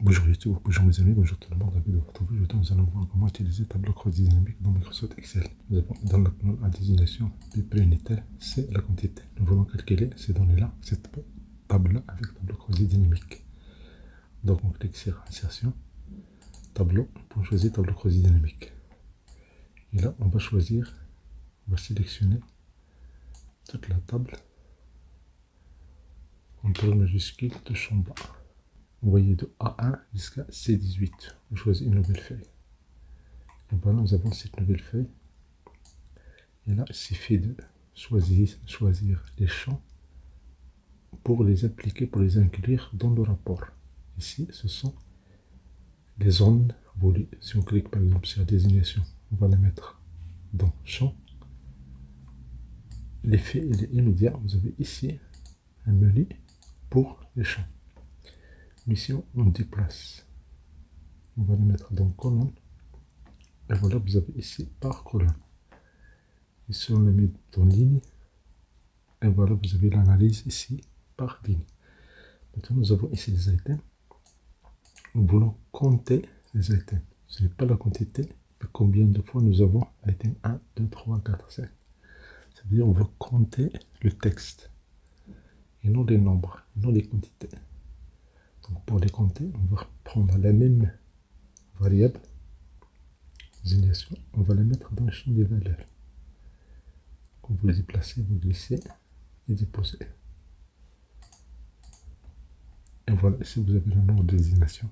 Bonjour YouTube, bonjour mes amis, bonjour tout le monde, ravi de vous retrouver. Aujourd'hui, nous allons voir comment utiliser Tableau croisé dynamique dans Microsoft Excel. Nous avons dans la colonne à désignation du préunitaire, c'est la quantité. Nous voulons calculer ces données-là, cette table-là avec Tableau croisé dynamique. Donc on clique sur Insertion, Tableau, pour choisir Tableau croisé dynamique. Et là, on va choisir, on va sélectionner toute la table, CTRL majuscule, touche en bas. Vous voyez de A1 jusqu'à C18. Vous choisissez une nouvelle feuille. Et voilà, nous avons cette nouvelle feuille. Et là, il suffit de choisir les champs pour les appliquer, pour les inclure dans le rapport. Ici, ce sont les zones voulues. Si on clique par exemple sur la désignation, on va les mettre dans champ. L'effet est immédiat. Vous avez ici un menu pour les champs. Ici, on déplace. On va le mettre dans colonne. Et voilà, vous avez ici par colonne. Ici, on le met dans ligne. Et voilà, vous avez l'analyse ici par ligne. Maintenant, nous avons ici les items. Nous voulons compter les items. Ce n'est pas la quantité, mais combien de fois nous avons item 1, 2, 3, 4, 5. C'est-à-dire qu'on veut compter le texte. Et non les nombres, non les quantités. Donc pour les compter, on va prendre la même variable, désignation, on va la mettre dans le champ des valeurs. Quand vous les déplacez, vous glissez et déposez. Et voilà, ici vous avez le nombre de désignations.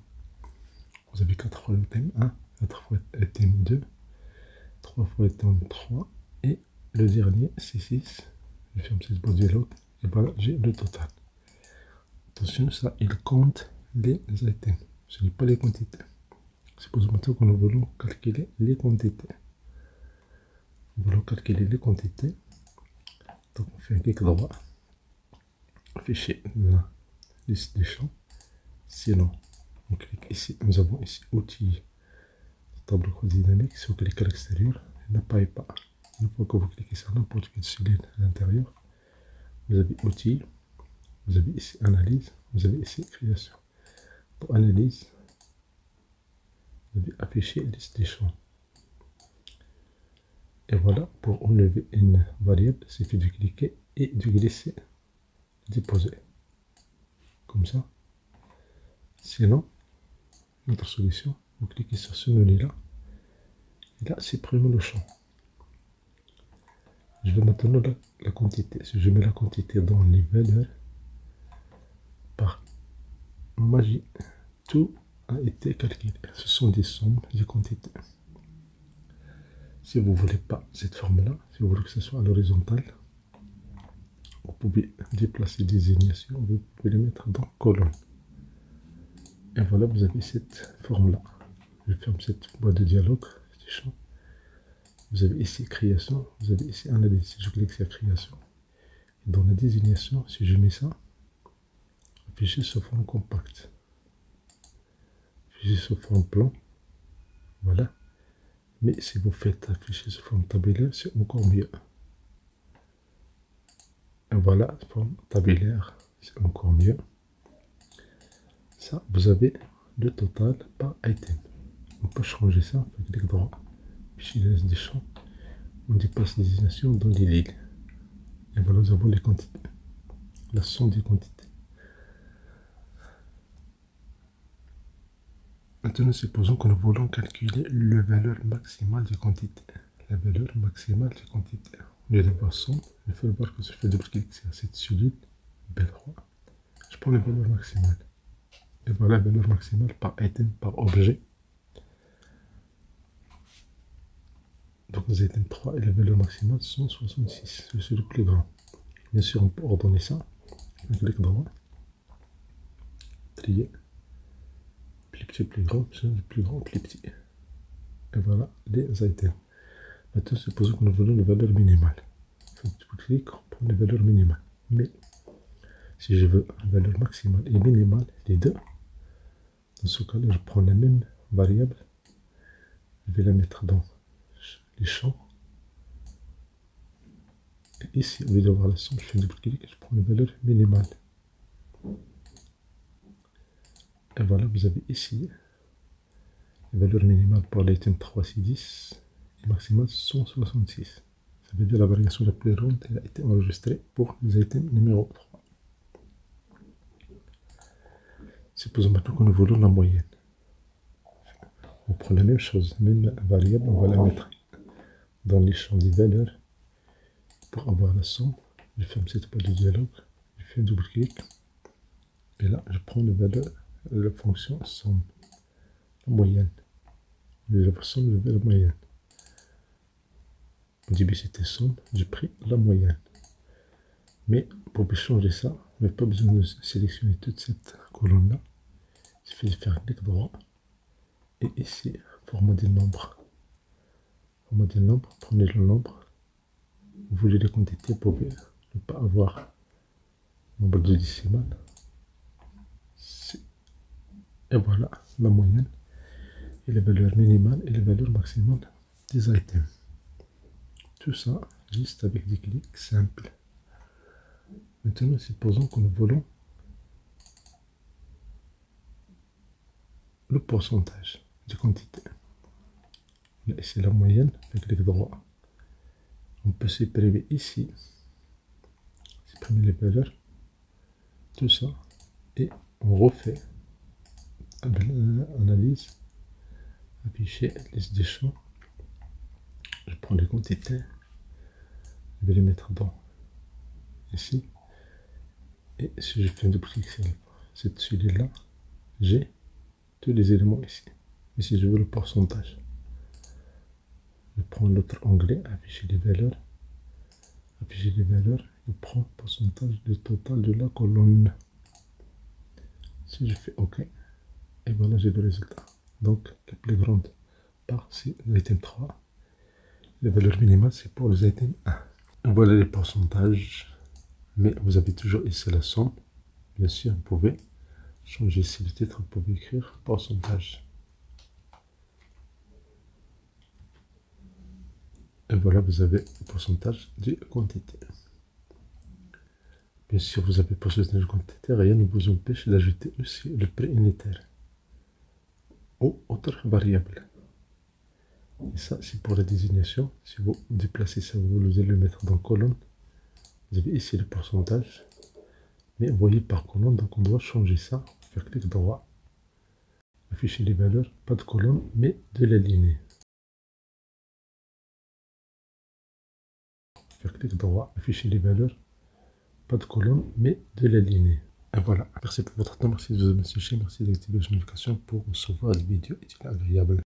Vous avez 4 fois le thème 1, 4 fois le thème 2, 3 fois le thème 3, et le dernier, c'est 6. Je ferme cette boîte dialogue, et voilà, j'ai le total. Attention, ça, il compte les items, ce n'est pas les quantités. C'est pour ça que nous voulons calculer les quantités. Nous voulons calculer les quantités. Donc on fait un clic droit, afficher la liste des champs. Sinon, on clique ici. Nous avons ici outils, tableau croisé dynamique. Si on clique à l'extérieur, il n'apparaît pas. Une fois que vous cliquez sur n'importe quelle cellule à l'intérieur, vous avez outils, vous avez ici analyse, vous avez ici création. Pour analyse, vous avez affiché la liste des champs. Et voilà, pour enlever une variable, il suffit de cliquer et de glisser, de déposer. Comme ça. Sinon, notre solution, vous cliquez sur ce menu-là. Et là, supprimez le champ. Je vais maintenant la quantité. Si je mets la quantité dans les valeurs, par magie, tout a été calculé. Ce sont des sommes, des quantités. Si vous ne voulez pas cette forme-là, si vous voulez que ce soit à l'horizontale, vous pouvez déplacer des désignations, vous pouvez les mettre dans colonne. Et voilà, vous avez cette forme-là. Je ferme cette boîte de dialogue, petit champ. Vous avez ici création, vous avez ici analyse. Si je clique sur création, dans la désignation, si je mets ça, afficher sous forme compacte, afficher sous forme plan, voilà. Mais si vous faites afficher sous forme tabulaire, c'est encore mieux. Et voilà, forme tabulaire, c'est encore mieux. Ça, vous avez le total par item. On peut changer ça, on clique droit, puis il reste des champs, on dépasse les désignations dans les lignes. Et voilà, nous avons les quantités, la somme des quantités. Maintenant, supposons que nous voulons calculer la valeur maximale des quantités. La valeur maximale des quantités. Au lieu de voir somme, il faut voir que je fais double-clic sur cette cellule, B3. Je prends la valeur maximale. Et voilà la valeur maximale par item, par objet. Donc les items 3 et la valeur maximale sont 66. C'est le plus grand. Bien sûr, on peut ordonner ça. On clique droit. Trier. Plus petit, plus grand, plus grand, plus petit. Et voilà les items. Maintenant, supposons que nous voulons la valeur minimale. On clique, on prend la valeur minimale. Mais si je veux la valeur maximale et minimale, les deux, dans ce cas-là, je prends la même variable. Je vais la mettre dans les champs. Et ici, au lieu d'avoir la somme, je fais double clic et je prends la valeur minimale. Et voilà, vous avez ici la valeur minimale pour l'item 3C10 et maximale 166. Ça veut dire la variation la plus grande elle a été enregistrée pour les items numéro 3. Supposons maintenant que nous voulons la moyenne. On prend la même chose, même variable, on va la mettre dans les champs des valeurs pour avoir la somme. Je ferme cette page de dialogue, je fais un double clic et là je prends la valeur de la fonction somme, la moyenne. La somme de la moyenne. Au début c'était somme, j'ai pris la moyenne. Mais pour changer ça, je n'ai pas besoin de sélectionner toute cette colonne là. Il suffit de faire un clic droit et ici formater le nombre. Formater le nombre, prenez le nombre. Vous voulez les quantités, vous pouvez ne pas avoir nombre de décimales. Et voilà la moyenne et les valeurs minimales et les valeurs maximales des items. Tout ça juste avec des clics simples. Maintenant, supposons que nous voulons le pourcentage de quantité. Là, c'est la moyenne avec clic droit. On peut supprimer ici, supprimer les valeurs, tout ça, et on refait analyse, afficher liste des champs. Je prends les quantités, je vais les mettre dans ici, et si je fais un double clic sur celui-là, j'ai tous les éléments ici. Ici, je veux le pourcentage. Je prends l'autre onglet, afficher les valeurs, je prends le pourcentage du total de la colonne. Si je fais OK, et voilà, j'ai le résultat. Donc, la plus grande part, c'est l'item 3. La valeur minimale, c'est pour les items 1. Voilà les pourcentages, mais vous avez toujours ici la somme. Bien sûr, vous pouvez changer ici le titre, vous pouvez écrire pourcentage. Et voilà, vous avez le pourcentage de quantité. Bien sûr, vous avez le pourcentage de quantité, rien ne vous empêche d'ajouter aussi le prix unitaire ou autre variable. Et ça, c'est pour la désignation. Si vous déplacez ça, vous allez le mettre dans colonne. Vous avez ici le pourcentage. Mais vous voyez par colonne, donc on doit changer ça. Faire clic droit. Afficher les valeurs, pas de colonne, mais de la lignée. Faire clic droit, afficher les valeurs, pas de colonne, mais de la lignée. Et voilà. Merci pour votre temps, merci de vous avoir suivi, merci d'activer les notifications pour recevoir des vidéos utiles et agréables.